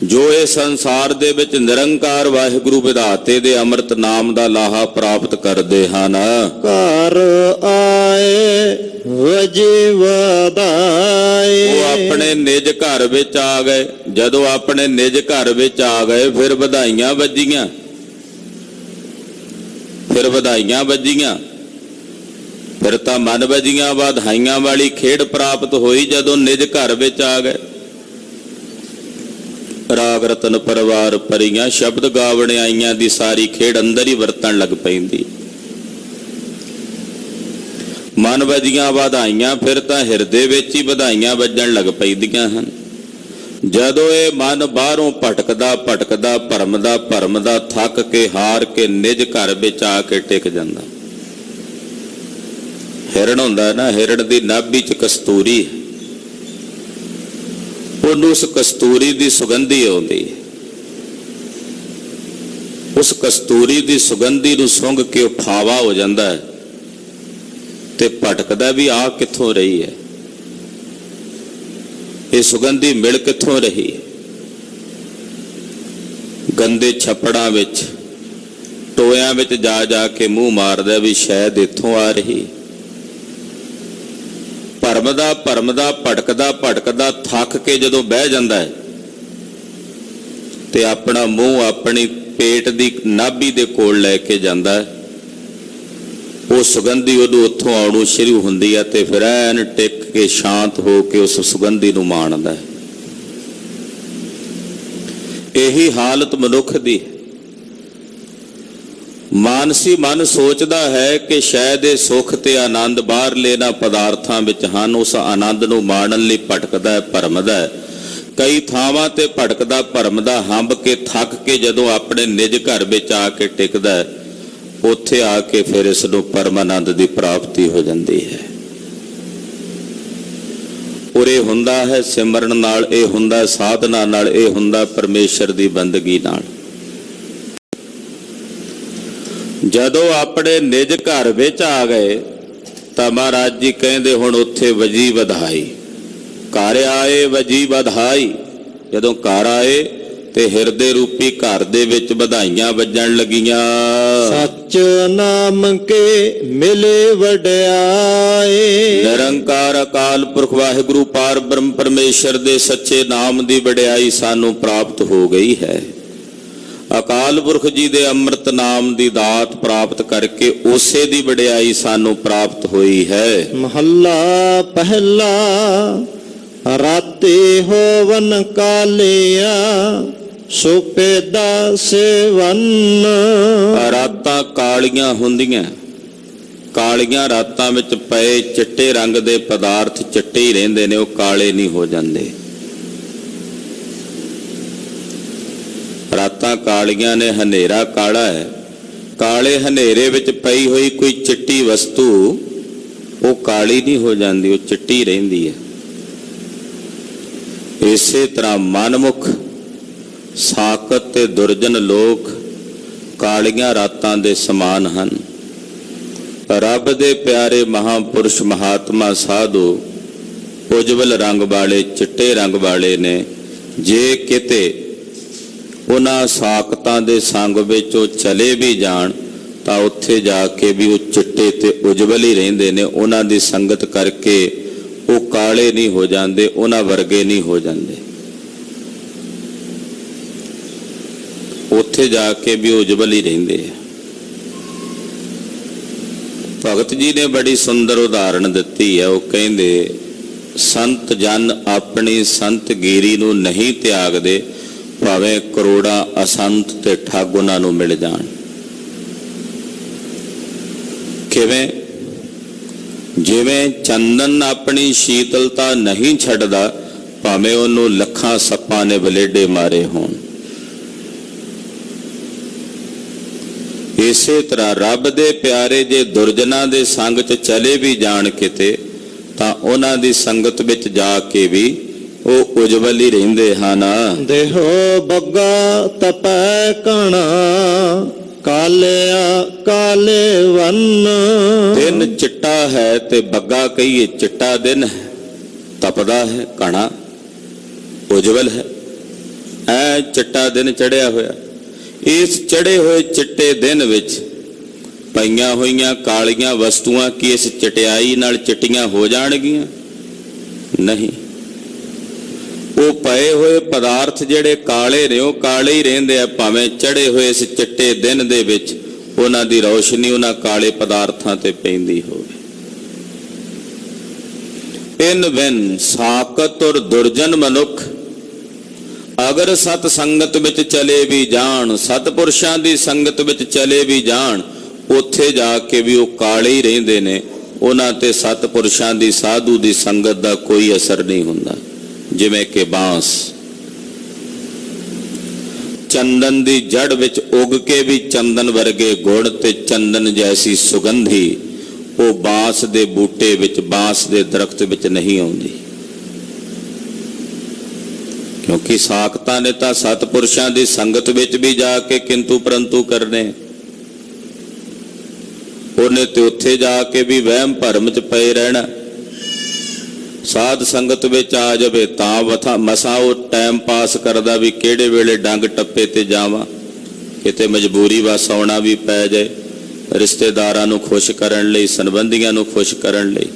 Speaker 1: ਜੋ ਇਹ ਸੰਸਾਰ ਦੇ ਵਿੱਚ ਨਿਰੰਕਾਰ ਵਾਹਿਗੁਰੂ ਵਿਧਾਤੇ ਦੇ ਅੰਮ੍ਰਿਤ ਨਾਮ ਦਾ ਲਾਹਾ ਪ੍ਰਾਪਤ ਕਰਦੇ ਹਨ।
Speaker 2: ਘਰ ਆਏ ਵਜੀ ਵਧਾਏ।
Speaker 1: ਉਹ ਆਪਣੇ ਨਿਜ ਘਰ ਵਿੱਚ ਆ ਗਏ। ਜਦੋਂ ਆਪਣੇ ਨਿਜ ਘਰ ਵਿੱਚ ਆ ਗਏ ਫਿਰ ਵਧਾਈਆਂ ਵੱਜੀਆਂ, ਫਿਰ ਵਧਾਈਆਂ ਵੱਜੀਆਂ, ਫਿਰ ਤਾਂ ਮਨ ਵਜੀਆਂ ਵਧਾਈਆਂ ਵਾਲੀ ਖੇਡ ਪ੍ਰਾਪਤ ਹੋਈ ਜਦੋਂ ਨਿਜ ਘਰ ਵਿੱਚ ਆ ਗਏ। ਰਾਗ ਰਤਨ ਪਰਿਵਾਰ ਭਰੀਆਂ, ਸ਼ਬਦ ਗਾਵਣ ਆਈਆਂ ਦੀ ਸਾਰੀ ਖੇਡ ਅੰਦਰ ਹੀ ਵਰਤਣ ਲੱਗ ਪੈਂਦੀ। ਮਨ ਵਜੀਆਂ ਵਧਾਈਆਂ, ਫਿਰ ਤਾਂ ਹਿਰਦੇ ਵਿੱਚ ਹੀ ਵਧਾਈਆਂ ਵੱਜਣ ਲੱਗ ਪੈਂਦੀਆਂ ਹਨ। ਜਦੋਂ ਇਹ ਮਨ ਬਾਹਰੋਂ ਭਟਕਦਾ ਭਟਕਦਾ ਭਰਮਦਾ ਥੱਕ ਕੇ ਹਾਰ ਕੇ ਨਿਜ ਘਰ ਵਿੱਚ ਆ ਕੇ ਟਿਕ ਜਾਂਦਾ। ਹਿਰਣ ਹੁੰਦਾ ਨਾ, ਹਿਰਣ ਦੀ ਨਾਭੀ 'ਚ ਕਸਤੂਰੀ, ਉਹਨੂੰ ਉਸ ਕਸਤੂਰੀ ਦੀ ਸੁਗੰਧੀ ਆਉਂਦੀ ਹੈ। ਉਸ ਕਸਤੂਰੀ ਦੀ ਸੁਗੰਧੀ ਨੂੰ ਸੁੰਘ ਕੇ ਉਹ ਫਾਵਾ ਹੋ ਜਾਂਦਾ ਹੈ ਤੇ ਭਟਕਦਾ ਵੀ ਆ ਕਿੱਥੋਂ ਰਹੀ ਹੈ, ਇਹ ਸੁਗੰਧੀ ਮਿਲ ਕਿੱਥੋਂ ਰਹੀ ਹੈ। ਗੰਦੇ ਛੱਪੜਾਂ ਵਿੱਚ, ਟੋਇਆਂ ਵਿੱਚ ਜਾ ਜਾ ਕੇ ਮੂੰਹ ਮਾਰਦਾ ਵੀ ਸ਼ਾਇਦ ਇੱਥੋਂ ਆ ਰਹੀ। ਭਰਮਦਾ ਭਟਕਦਾ ਥੱਕ ਕੇ ਜਦੋਂ ਬਹਿ ਜਾਂਦਾ ਹੈ ਤੇ ਆਪਣਾ ਮੂੰਹ ਆਪਣੀ ਪੇਟ ਦੀ ਨਾਭੀ ਦੇ ਕੋਲ ਲੈ ਕੇ ਜਾਂਦਾ ਹੈ। ਉਹ ਸੁਗੰਧੀ ਉਹਨੂੰ ਉੱਥੋਂ ਆਉਣੋਂ ਸ਼ੁਰੂ ਹੁੰਦੀ ਹੈ ਤੇ ਫਿਰ ਐਨ ਟਿਕ ਕੇ ਸ਼ਾਂਤ ਹੋ ਕੇ ਉਸ ਸੁਗੰਧੀ ਨੂੰ ਮਾਣਦਾ ਹੈ। ਇਹੀ ਹਾਲਤ ਮਨੁੱਖ ਦੀ। ਮਾਨਸੀ ਮਨ ਸੋਚਦਾ ਹੈ ਕਿ ਸ਼ਾਇਦ ਇਹ ਸੁੱਖ ਤੇ ਆਨੰਦ ਬਾਹਰਲੇ ਇਹਨਾਂ ਪਦਾਰਥਾਂ ਵਿੱਚ ਹਨ। ਉਸ ਆਨੰਦ ਨੂੰ ਮਾਣਨ ਲਈ ਭਟਕਦਾ ਹੈ, ਭਰਮਦਾ ਹੈ। ਕਈ ਥਾਵਾਂ ਤੇ ਭਟਕਦਾ ਭਰਮਦਾ ਹੰਬ ਕੇ ਥੱਕ ਕੇ ਜਦੋਂ ਆਪਣੇ ਨਿਜ ਘਰ ਵਿੱਚ ਆ ਕੇ ਟਿਕਦਾ ਹੈ, ਉੱਥੇ ਆ ਕੇ ਫਿਰ ਇਸ ਨੂੰ ਪਰਮ ਆਨੰਦ ਦੀ ਪ੍ਰਾਪਤੀ ਹੋ ਜਾਂਦੀ ਹੈ। ਔਰ ਇਹ ਹੁੰਦਾ ਹੈ ਸਿਮਰਨ ਨਾਲ, ਇਹ ਹੁੰਦਾ ਸਾਧਨਾ ਨਾਲ, ਇਹ ਹੁੰਦਾ ਪਰਮੇਸ਼ਰ ਦੀ ਬੰਦਗੀ ਨਾਲ। ਜਦੋਂ ਆਪਣੇ ਨਿਜ ਘਰ ਵਿੱਚ ਆ ਗਏ ਤਾਂ ਮਹਾਰਾਜ ਜੀ ਕਹਿੰਦੇ ਹੁਣ ਉੱਥੇ ਵਜੀ ਵਧਾਈ। ਘਰ ਆਏ ਵਜੀ ਵਧਾਈ। ਜਦੋਂ ਘਰ ਆਏ ਤੇ ਹਿਰਦੇ ਰੂਪੀ ਘਰ ਦੇ ਵਿੱਚ ਵਧਾਈਆਂ ਵੱਜਣ ਲੱਗੀਆਂ।
Speaker 2: ਸੱਚ ਨਾਮ ਕੇ ਮਿਲੇ ਵਡਿਆਏ।
Speaker 1: ਨਿਰੰਕਾਰ ਅਕਾਲ ਪੁਰਖ ਵਾਹਿਗੁਰੂ ਪਾਰ ਬ੍ਰਹਮ ਪਰਮੇਸ਼ਰ ਦੇ ਸੱਚੇ ਨਾਮ ਦੀ ਵਡਿਆਈ ਸਾਨੂੰ ਪ੍ਰਾਪਤ ਹੋ ਗਈ ਹੈ। ਅਕਾਲ ਪੁਰਖ ਜੀ ਦੇ ਅੰਮ੍ਰਿਤ ਨਾਮ ਦੀ ਦਾਤ ਪ੍ਰਾਪਤ ਕਰਕੇ ਉਸੇ ਦੀ ਵਡਿਆਈ ਸਾਨੂੰ ਪ੍ਰਾਪਤ ਹੋਈ ਹੈ।
Speaker 2: ਮਹੱਲਾ ਪਹਿਲਾ। ਰਾਤੇ ਹੋਵਨ ਕਾਲਿਆ ਸੁਪੇਦਾ ਸੇਵਨ।
Speaker 1: ਰਾਤਾਂ ਕਾਲੀਆਂ ਹੁੰਦੀਆਂ, ਕਾਲੀਆਂ ਰਾਤਾਂ ਵਿੱਚ ਪਏ ਚਿੱਟੇ ਰੰਗ ਦੇ ਪਦਾਰਥ ਚਿੱਟੇ ਹੀ ਰਹਿੰਦੇ ਨੇ, ਉਹ ਕਾਲੇ ਨਹੀਂ ਹੋ ਜਾਂਦੇ। ਰਾਤਾਂ ਕਾਲੀਆਂ ਨੇ, ਹਨੇਰਾ ਕਾਲਾ ਹੈ। ਕਾਲੇ ਹਨੇਰੇ ਵਿੱਚ ਪਈ ਹੋਈ ਕੋਈ ਚਿੱਟੀ ਵਸਤੂ ਉਹ ਕਾਲੀ ਨਹੀਂ ਹੋ ਜਾਂਦੀ, ਉਹ ਚਿੱਟੀ ਰਹਿੰਦੀ ਹੈ। ਇਸੇ ਤਰ੍ਹਾਂ ਮਨਮੁਖ ਸਾਕਤ ਤੇ ਦੁਰਜਨ ਲੋਕ ਕਾਲੀਆਂ ਰਾਤਾਂ ਦੇ ਸਮਾਨ ਹਨ। ਰੱਬ ਦੇ ਪਿਆਰੇ ਮਹਾਂਪੁਰਸ਼ ਮਹਾਤਮਾ ਸਾਧੂ ਉਜਵਲ ਰੰਗ ਵਾਲੇ, ਚਿੱਟੇ ਰੰਗ ਵਾਲੇ ਨੇ। ਜੇ ਕਿਤੇ ਉਹਨਾਂ ਸਾਕਤਾਂ ਦੇ ਸੰਗ ਵਿੱਚ ਉਹ ਚਲੇ ਵੀ ਜਾਣ ਤਾਂ ਉੱਥੇ ਜਾ ਕੇ ਵੀ ਉਹ ਚਿੱਟੇ ਤੇ ਉਜਵਲ ਹੀ ਰਹਿੰਦੇ ਨੇ। ਉਹਨਾਂ ਦੀ ਸੰਗਤ ਕਰਕੇ ਉਹ ਕਾਲੇ ਨਹੀਂ ਹੋ ਜਾਂਦੇ, ਉਹਨਾਂ ਵਰਗੇ ਨਹੀਂ ਹੋ ਜਾਂਦੇ। ਉੱਥੇ ਜਾ ਕੇ ਵੀ ਉਜਵਲ ਹੀ ਰਹਿੰਦੇ ਆ। ਭਗਤ ਜੀ ਨੇ ਬੜੀ ਸੁੰਦਰ ਉਦਾਹਰਣ ਦਿੱਤੀ ਹੈ। ਉਹ ਕਹਿੰਦੇ ਸੰਤ ਜਨ ਆਪਣੀ ਸੰਤਗੀਰੀ ਨੂੰ ਨਹੀਂ ਤਿਆਗਦੇ, ਭਾਵੇਂ ਕਰੋੜਾਂ ਅਸੰਤ ਤੇ ਠੱਗ ਉਹਨਾਂ ਨੂੰ ਮਿਲ ਜਾਣ। ਕਿਵੇਂ? ਜਿਵੇਂ ਚੰਦਨ ਆਪਣੀ ਸ਼ੀਤਲਤਾ ਨਹੀਂ ਛੱਡਦਾ, ਭਾਵੇਂ ਉਹਨੂੰ ਲੱਖਾਂ ਸੱਪਾਂ ਨੇ ਬਲੇਡੇ ਮਾਰੇ ਹੋਣ। ਇਸੇ ਤਰ੍ਹਾਂ ਰੱਬ ਦੇ ਪਿਆਰੇ ਜੇ ਦੁਰਜਨਾਂ ਦੇ ਸੰਗ 'ਚ ਚਲੇ ਵੀ ਜਾਣ ਕਿਤੇ, ਤਾਂ ਉਹਨਾਂ ਦੀ ਸੰਗਤ ਵਿੱਚ ਜਾ ਕੇ ਵੀ ਉਹ ਉਜਵਲ ਹੀ ਰਹਿੰਦੇ ਹਨ।
Speaker 2: ਦੇਹੋ ਬੱਗਾ ਤਪੈ ਕਣਾ, ਕਾਲਿਆ ਕਾਲੇ ਵੰਨ।
Speaker 1: ਦਿਨ ਚਿੱਟਾ ਹੈ ਤੇ ਬੱਗਾ ਕਹੀਏ, ਚਿੱਟਾ ਦਿਨ ਹੈ, ਤਪਦਾ ਹੈ, ਕਣਾ ਉਜਵਲ ਹੈ। ਐ ਚਿੱਟਾ ਦਿਨ ਚੜਿਆ ਹੋਇਆ। ਇਸ ਚੜੇ ਹੋਏ ਚਿੱਟੇ ਦਿਨ ਵਿੱਚ ਪਈਆਂ ਹੋਈਆਂ ਕਾਲੀਆਂ ਵਸਤੂਆਂ ਕੀ ਇਸ ਚਟਿਆਈ ਨਾਲ ਚਿੱਟੀਆਂ ਹੋ ਜਾਣਗੀਆਂ? ਨਹੀਂ। ਉਹ ਪਏ ਹੋਏ ਪਦਾਰਥ ਜਿਹੜੇ ਕਾਲੇ ਨੇ, ਉਹ ਕਾਲੇ ਹੀ ਰਹਿੰਦੇ ਆ, ਭਾਵੇਂ ਚੜੇ ਹੋਏ ਇਸ ਚਿੱਟੇ ਦਿਨ ਦੇ ਵਿੱਚ ਉਹਨਾਂ ਦੀ ਰੌਸ਼ਨੀ ਉਹਨਾਂ ਕਾਲੇ ਪਦਾਰਥਾਂ ਤੇ ਪੈਂਦੀ ਹੋਵੇ। ਇਨ ਬਿਨ ਸਾਕਤ ਔਰ ਦੁਰਜਨ ਮਨੁੱਖ ਅਗਰ ਸਤ ਸੰਗਤ ਵਿੱਚ ਚਲੇ ਵੀ ਜਾਣ, ਸਤਪੁਰਸ਼ਾਂ ਦੀ ਸੰਗਤ ਵਿੱਚ ਚਲੇ ਵੀ ਜਾਣ, ਉੱਥੇ ਜਾ ਕੇ ਵੀ ਉਹ ਕਾਲੇ ਹੀ ਰਹਿੰਦੇ ਨੇ। ਉਹਨਾਂ ਤੇ ਸਤਪੁਰਸ਼ਾਂ ਦੀ, ਸਾਧੂ ਦੀ ਸੰਗਤ ਦਾ ਕੋਈ ਅਸਰ ਨਹੀਂ ਹੁੰਦਾ। ਜਿਵੇਂ ਕਿ ਬਾਂਸ ਚੰਦਨ ਦੀ ਜੜ ਵਿੱਚ ਉੱਗ ਕੇ ਵੀ ਚੰਦਨ ਵਰਗੇ ਗੁਣ ਤੇ ਚੰਦਨ ਜੈਸੀ ਸੁਗੰਧੀ ਉਹ ਬਾਂਸ ਦੇ ਬੂਟੇ ਵਿੱਚ, ਬਾਂਸ ਦੇ ਦਰਖਤ ਵਿੱਚ ਨਹੀਂ ਆਉਂਦੀ। ਕਿਉਂਕਿ ਸਾਖਤਾਂ ਨੇ ਤਾਂ ਸਤਪੁਰਸ਼ਾਂ ਦੀ ਸੰਗਤ ਵਿੱਚ ਵੀ ਜਾ ਕੇ ਕਿੰਤੂ ਪਰੰਤੂ ਕਰਨੇ। ਉਹਨੇ ਤੇ ਉੱਥੇ ਜਾ ਕੇ ਵੀ ਵਹਿਮ ਭਰਮ 'ਚ ਪਏ ਰਹਿਣਾ। ਸਾਧ ਸੰਗਤ ਵਿੱਚ ਆ ਜਾਵੇ ਤਾਂ ਮਸਾਂ ਉਹ ਟਾਈਮ ਪਾਸ ਕਰਦਾ ਵੀ ਕਿਹੜੇ ਵੇਲੇ ਡੰਗ ਟੱਪੇ ਤੇ ਜਾਵਾਂ, ਕਿਤੇ ਮਜਬੂਰੀ ਵਸ ਆਉਣਾ ਵੀ ਪੈ ਜਾਏ, ਰਿਸ਼ਤੇਦਾਰਾਂ ਨੂੰ ਖੁਸ਼ ਕਰਨ ਲਈ, ਸੰਬੰਧੀਆਂ ਨੂੰ ਖੁਸ਼ ਕਰਨ ਲਈ।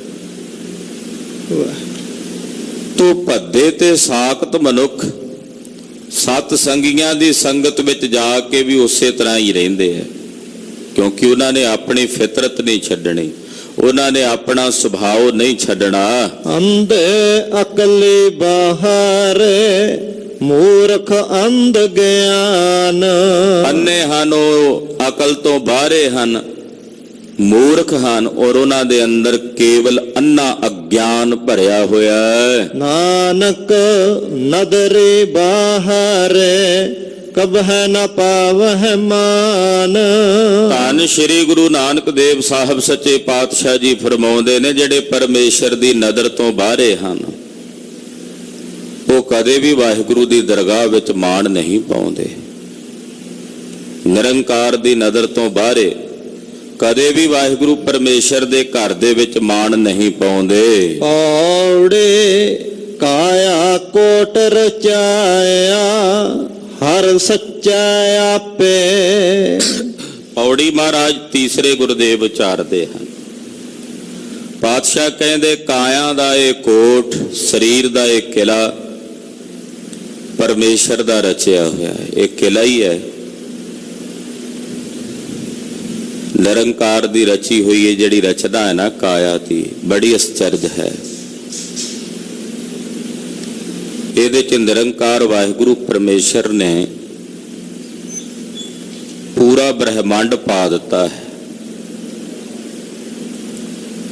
Speaker 1: ਤੋ ਭੱਦੇ ਤੇ ਸਾਖਤ ਮਨੁੱਖ ਸਤ ਸੰਗੀਆਂ ਦੀ ਸੰਗਤ ਵਿੱਚ ਜਾ ਕੇ ਵੀ ਉਸੇ ਤਰ੍ਹਾਂ ਹੀ ਰਹਿੰਦੇ ਆ, ਕਿਉਂਕਿ ਉਹਨਾਂ ਨੇ ਆਪਣੀ ਫਿਤਰਤ ਨਹੀਂ ਛੱਡਣੀ, ਉਹਨਾਂ ਨੇ ਆਪਣਾ ਸੁਭਾਅ ਨਹੀਂ ਛੱਡਣਾ।
Speaker 2: ਅੰਧੇ ਅਕਲੀ ਬਾਹਰ, ਮੂਰਖ ਅੰਧ ਗਿਆਨ।
Speaker 1: ਅੰਨੇ ਹਨ, ਉਹ ਅਕਲ ਤੋਂ ਬਾਹਰੇ ਹਨ, ਮੂਰਖ ਹਨ, ਔਰ ਉਹਨਾਂ ਦੇ ਅੰਦਰ ਕੇਵਲ ਅੰਨਾ ਅਗਿਆਨ ਭਰਿਆ ਹੋਇਆ ਹੈ।
Speaker 2: ਨਾਨਕ ਨਦਰੇ ਬਾਹਰੇ, ਕਬਹਿ ਨ ਪਾਵਹਿ ਮਾਨ।
Speaker 1: ਧੰਨ ਸ਼੍ਰੀ ਗੁਰੂ ਨਾਨਕ ਦੇਵ ਸਾਹਿਬ ਸੱਚੇ ਪਾਤਸ਼ਾਹ ਜੀ ਫਰਮਾਉਂਦੇ ਨੇ, ਜਿਹੜੇ ਪਰਮੇਸ਼ਰ ਦੀ ਨਜ਼ਰ ਤੋਂ ਬਾਹਰੇ ਹਨ, ਉਹ ਕਦੇ ਵੀ ਵਾਹਿਗੁਰੂ ਦੀ ਦਰਗਾਹ ਵਿੱਚ ਮਾਣ ਨਹੀਂ ਪਾਉਂਦੇ। ਨਿਰੰਕਾਰ ਦੀ ਨਜ਼ਰ ਤੋਂ ਬਾਹਰੇ ਕਦੇ ਵੀ ਵਾਹਿਗੁਰੂ ਪਰਮੇਸ਼ਰ ਦੇ ਘਰ ਦੇ ਵਿੱਚ ਮਾਣ ਨਹੀਂ ਪਾਉਂਦੇ।
Speaker 2: ਔੜੇ ਕਾਇਆ ਕੋਟ ਰਚਾਇਆ, ਹਰ ਸੱਚਾ ਆਪੇ।
Speaker 1: ਪੌੜੀ ਮਹਾਰਾਜ ਤੀਸਰੇ ਗੁਰਦੇਵ ਉਚਾਰਦੇ ਹਨ। ਪਾਤਸ਼ਾਹ ਕਹਿੰਦੇ ਕਾਇਆ ਦਾ ਇਹ ਕੋਟ, ਸਰੀਰ ਦਾ ਇਹ ਕਿਲਾ ਪਰਮੇਸ਼ਰ ਦਾ ਰਚਿਆ ਹੋਇਆ ਹੈ। ਇਹ ਕਿਲਾ ਹੀ ਹੈ, ਨਿਰੰਕਾਰ ਦੀ ਰਚੀ ਹੋਈ ਹੈ। ਜਿਹੜੀ ਰਚਨਾ ਹੈ ਨਾ ਕਾਇਆ ਦੀ, ਬੜੀ ਅਚਰਜ ਹੈ। ਇਹਦੇ ਚ ਨਿਰੰਕਾਰ ਵਾਹਿਗੁਰੂ ਪਰਮੇਸ਼ਰ ਨੇ ਪੂਰਾ ਬ੍ਰਹਿਮੰਡ ਪਾ ਦਿੱਤਾ ਹੈ।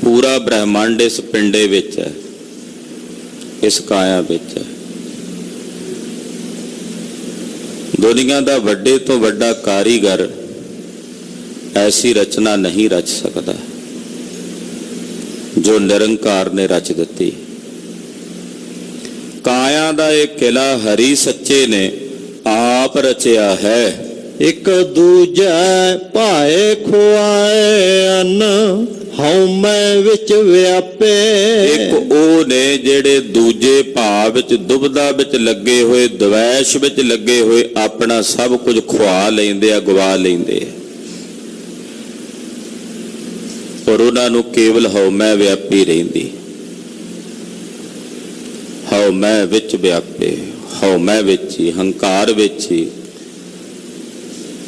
Speaker 1: ਪੂਰਾ ਬ੍ਰਹਿਮੰਡ ਇਸ ਪਿੰਡੇ ਵਿੱਚ ਹੈ, ਇਸ ਕਾਇਆ ਵਿੱਚ ਹੈ। ਦੁਨੀਆ ਦਾ ਵੱਡੇ ਤੋਂ ਵੱਡਾ ਕਾਰੀਗਰ ਐਸੀ ਰਚਨਾ ਨਹੀਂ ਰਚ ਸਕਦਾ। ਜੋ ਨਿਰੰਕਾਰ ਨੇ ਰਚ ਦਿੱਤੀ। ਕਾਇਆ ਦਾ ਇਹ ਕਿਲਾ ਹਰੀ ਸੱਚੇ ਨੇ ਆਪ ਰਚਿਆ ਹੈ।
Speaker 2: ਇਕ ਦੂਜੈ ਭਾਏ ਖੁਆਏ ਅਨ ਹਉ ਮੈਂ ਵਿੱਚ ਵਿਆਪੇ।
Speaker 1: ਇੱਕ ਉਹ ਨੇ ਜਿਹੜੇ ਦੂਜੇ ਭਾਵ ਵਿੱਚ ਦੁਬਦਾ ਵਿੱਚ ਲੱਗੇ ਹੋਏ, ਦਵੈਸ਼ ਵਿੱਚ ਲੱਗੇ ਹੋਏ ਆਪਣਾ ਸਭ ਕੁਝ ਖੁਆ ਲੈਂਦੇ ਆ, ਗਵਾ ਲੈਂਦੇ ਆ, ਪਰ ਉਹਨਾਂ ਨੂੰ ਕੇਵਲ ਹਉ ਮੈਂ ਵਿਆਪੀ ਰਹਿੰਦੀ। ਹਉ ਮੈਂ ਵਿੱਚ ਵਿਆਪੇ, ਹਉ ਮੈਂ ਵਿੱਚ ਹੀ, ਹੰਕਾਰ ਵਿੱਚ ਹੀ।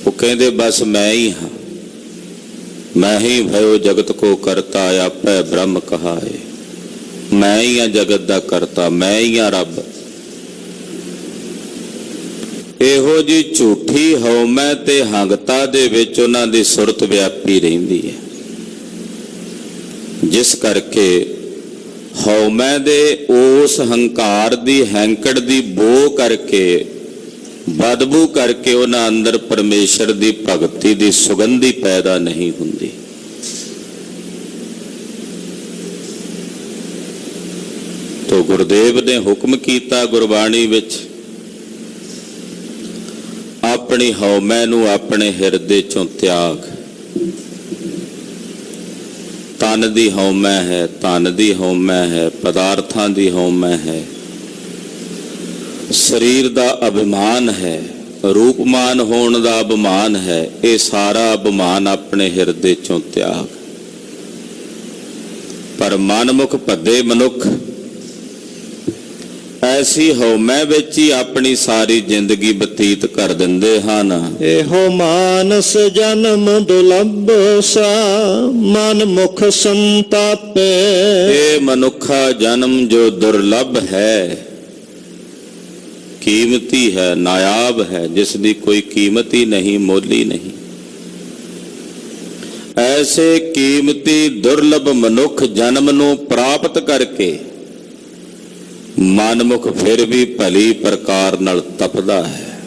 Speaker 1: ਉਹ ਕਹਿੰਦੇ ਬਸ ਮੈਂ ਹੀ ਹਾਂ, ਮੈਂ ਹੀ ਭਇਓ ਜਗਤ ਕੋ ਕਰਤਾ ਆਪੇ ਬ੍ਰਹਮ ਕਹਾਏ। ਮੈਂ ਹੀ ਹਾਂ ਜਗਤ ਦਾ ਕਰਤਾ, ਮੈਂ ਹੀ ਹਾਂ ਰੱਬ। ਇਹੋ ਜੀ ਝੂਠੀ ਹਉਮੈ ਤੇ ਹੰਗਤਾ ਦੇ ਵਿੱਚ ਉਹਨਾਂ ਦੀ ਸੁਰਤ ਵਿਆਪੀ ਰਹਿੰਦੀ ਹੈ, ਜਿਸ ਕਰਕੇ ਹਉਮੈ ਦੇ ਉਸ ਹੰਕਾਰ ਦੀ, ਹੈਂਕੜ ਦੀ ਬੋ ਕਰਕੇ, ਬਦਬੂ ਕਰਕੇ ਉਹਨਾਂ ਅੰਦਰ ਪਰਮੇਸ਼ਰ ਦੀ ਭਗਤੀ ਦੀ ਸੁਗੰਧੀ ਪੈਦਾ ਨਹੀਂ ਹੁੰਦੀ। ਤੋ ਗੁਰਦੇਵ ਨੇ ਹੁਕਮ ਕੀਤਾ ਗੁਰਬਾਣੀ ਵਿੱਚ, ਆਪਣੀ ਹਉਮੈ ਨੂੰ ਆਪਣੇ ਹਿਰਦੇ ਚੋਂ ਤਿਆਗ। ਤਨ ਦੀ ਹਉਮੈ ਹੈ, ਧਨ ਦੀ ਹਉਮੈ ਹੈ, ਪਦਾਰਥਾਂ ਦੀ ਹਉਮੈ ਹੈ, ਸਰੀਰ ਦਾ ਅਭਿਮਾਨ ਹੈ, ਰੂਪਮਾਨ ਹੋਣ ਦਾ ਅਭਿਮਾਨ ਹੈ। ਇਹ ਸਾਰਾ ਅਭਿਮਾਨ ਆਪਣੇ ਹਿਰਦੇ ਚੋਂ ਤਿਆਗ। ਪਰ ਮਨਮੁਖ ਭੱਦੇ ਮਨੁੱਖ ਐਸੀ ਹਉਮੈ ਵਿੱਚ ਹੀ ਆਪਣੀ ਸਾਰੀ ਜ਼ਿੰਦਗੀ ਬਤੀਤ ਕਰ ਦਿੰਦੇ ਹਨ।
Speaker 2: ਇਹੋ ਮਾਨਸ ਜਨਮ ਦੁਲੱਭ ਸਾ ਮਨ ਮੁਖ ਸੰਤਾਪੇ।
Speaker 1: ਇਹ ਮਨੁੱਖਾ ਜਨਮ ਜੋ ਦੁਰਲੱਭ ਹੈ, ਕੀਮਤੀ ਹੈ, ਨਾਇਆਬ ਹੈ, ਜਿਸ ਦੀ ਕੋਈ ਕੀਮਤ ਹੀ ਨਹੀਂ, ਮੁੱਲ ਹੀ ਨਹੀਂ। ਐਸੇ ਕੀਮਤੀ ਦੁਰਲੱਭ ਮਨੁੱਖ ਜਨਮ ਨੂੰ ਪ੍ਰਾਪਤ ਕਰਕੇ ਮਨਮੁਖ ਫਿਰ ਵੀ ਭਲੀ ਪ੍ਰਕਾਰ ਨਾਲ ਤਪਦਾ ਹੈ।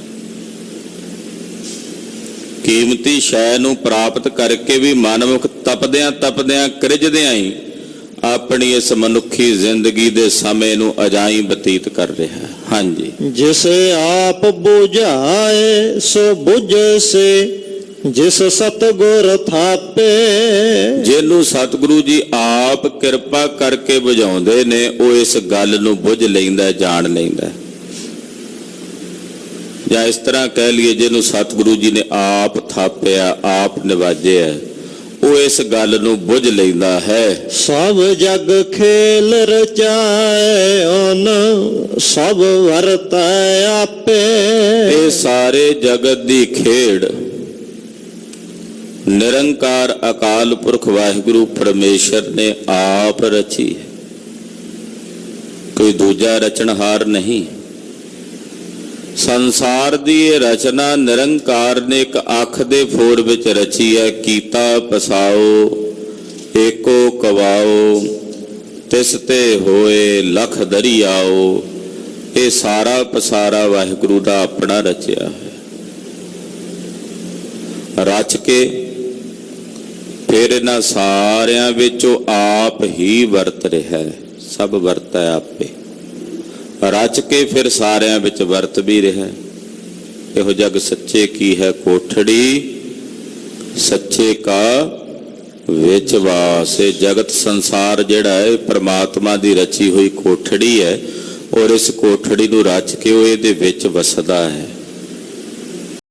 Speaker 1: ਕੀਮਤੀ ਸ਼ੈ ਨੂੰ ਪ੍ਰਾਪਤ ਕਰਕੇ ਵੀ ਮਨਮੁਖ ਤਪਦਿਆਂ ਤਪਦਿਆਂ ਕ੍ਰਿਜਦਿਆਂ ਹੀ ਆਪਣੀ ਇਸ ਮਨੁੱਖੀ ਜ਼ਿੰਦਗੀ ਦੇ ਸਮੇਂ ਨੂੰ ਅਜਾਈਂ ਬਤੀਤ ਕਰ ਰਿਹਾ ਹੈ। ਹਾਂਜੀ,
Speaker 2: ਜਿਸ ਆਪ ਬੁਝਾਏ ਸੋ ਬੁਝ ਸੇ, ਜਿਸ ਸਤਿਗੁਰ ਥਾਪੇ।
Speaker 1: ਜਿਹਨੂੰ ਸਤਿਗੁਰੂ ਜੀ ਆਪ ਕਿਰਪਾ ਕਰਕੇ ਬੁਝਾਉਂਦੇ ਨੇ, ਉਹ ਇਸ ਗੱਲ ਨੂੰ ਬੁੱਝ ਲੈਂਦਾ, ਜਾਣ ਲੈਂਦਾ। ਜਾਂ ਇਸ ਤਰ੍ਹਾਂ ਕਹਿ ਲਈਏ, ਜਿਹਨੂੰ ਸਤਿਗੁਰੂ ਜੀ ਨੇ ਆਪ ਥਾਪਿਆ, ਆਪ ਨਿਵਾਜਿਆ, ਉਹ ਇਸ ਗੱਲ ਨੂੰ ਬੁੱਝ ਲੈਂਦਾ ਹੈ।
Speaker 2: ਸਭ ਜਗ ਖੇਲ ਰਚਾਏ ਓਨ ਸਭ ਵਰਤੈ ਆਪੇ।
Speaker 1: ਇਹ ਸਾਰੇ ਜਗਤ ਦੀ ਖੇਡ ਨਿਰੰਕਾਰ ਅਕਾਲ ਪੁਰਖ ਵਾਹਿਗੁਰੂ ਪਰਮੇਸ਼ਰ ਨੇ ਆਪ ਰਚੀ ਹੈ, ਕੋਈ ਦੂਜਾ ਰਚਨਹਾਰ ਨਹੀਂ। ਸੰਸਾਰ ਦੀ ਇਹ ਰਚਨਾ ਨਿਰੰਕਾਰ ਨੇ ਇੱਕ ਅੱਖ ਦੇ ਫੋਰ ਵਿੱਚ ਰਚੀ ਹੈ। ਕੀਤਾ ਪਸਾਓ ਏਕੋ ਕਵਾਓ, ਤਿਸ ਤੇ ਹੋਏ ਲਖ ਦਰਿਆਓ। ਇਹ ਸਾਰਾ ਪਸਾਰਾ ਵਾਹਿਗੁਰੂ ਦਾ ਆਪਣਾ ਰਚਿਆ ਹੈ। ਰਚ ਕੇ ਫਿਰ ਇਹਨਾਂ ਸਾਰਿਆਂ ਵਿੱਚੋਂ ਆਪ ਹੀ ਵਰਤ ਰਿਹਾ ਹੈ, ਸਭ ਵਰਤੈ ਆਪੇ। ਰਚ ਕੇ ਫਿਰ ਸਾਰਿਆਂ ਵਿੱਚ ਵਰਤ ਵੀ ਰਿਹਾ। ਇਹੋ ਜਗ ਸੱਚੇ ਕੀ ਹੈ ਕੋਠੜੀ, ਸੱਚੇ ਕਾ ਵਿੱਚ ਵਾਸ। ਇਹ ਜਗਤ ਸੰਸਾਰ ਜਿਹੜਾ ਹੈ ਪਰਮਾਤਮਾ ਦੀ ਰਚੀ ਹੋਈ ਕੋਠੜੀ ਹੈ, ਔਰ ਇਸ ਕੋਠੜੀ ਨੂੰ ਰਚ ਕੇ ਉਹ ਇਹਦੇ ਵਿੱਚ ਵਸਦਾ ਹੈ।